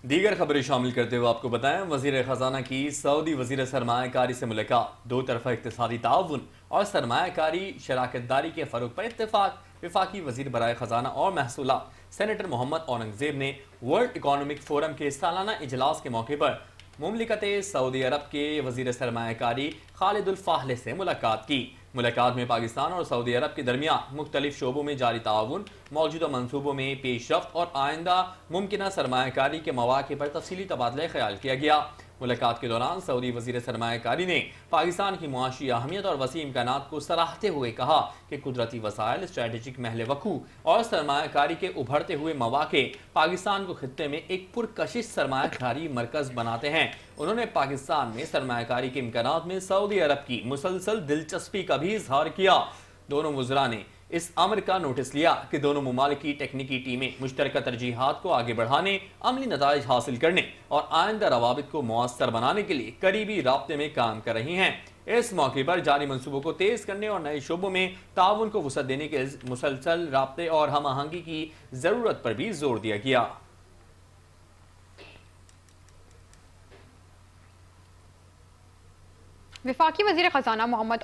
دیگر خبریں شامل کرتے ہوئے آپ کو بتائیں، وزیر خزانہ کی سعودی وزیر سرمایہ کاری سے ملاقات، دو طرفہ اقتصادی تعاون اور سرمایہ کاری شراکت داری کے فروغ پر اتفاق۔ وفاقی وزیر برائے خزانہ اور محصولات سینیٹر محمد اورنگزیب نے ورلڈ اکنامک فورم کے سالانہ اجلاس کے موقع پر مملکت سعودی عرب کے وزیر سرمایہ کاری خالد الفاحلہ سے ملاقات کی۔ ملاقات میں پاکستان اور سعودی عرب کے درمیان مختلف شعبوں میں جاری تعاون، موجودہ منصوبوں میں پیش رفت اور آئندہ ممکنہ سرمایہ کاری کے مواقع پر تفصیلی تبادلہ خیال کیا گیا۔ ملاقات کے دوران سعودی وزیر سرمایہ کاری نے پاکستان کی معاشی اہمیت اور وسیع امکانات کو سراہتے ہوئے کہا کہ قدرتی وسائل، اسٹریٹجک محل وقوع اور سرمایہ کاری کے ابھرتے ہوئے مواقع پاکستان کو خطے میں ایک پرکشش سرمایہ کاری مرکز بناتے ہیں۔ انہوں نے پاکستان میں سرمایہ کاری کے امکانات میں سعودی عرب کی مسلسل دلچسپی کا بھی اظہار کیا۔ دونوں وزراء نے اس امر کا نوٹس لیا کہ دونوں ممالک کی ٹیکنیکی ٹیمیں مشترکہ ترجیحات کو آگے بڑھانے، عملی نتائج حاصل کرنے اور آئندہ روابط کو مؤثر بنانے کے لیے قریبی رابطے میں کام کر رہی ہیں۔ اس موقع پر جاری منصوبوں کو تیز کرنے اور نئے شعبوں میں تعاون کو وسعت دینے کے مسلسل رابطے اور ہم آہنگی کی ضرورت پر بھی زور دیا گیا۔ وفاقی وزیر خزانہ محمد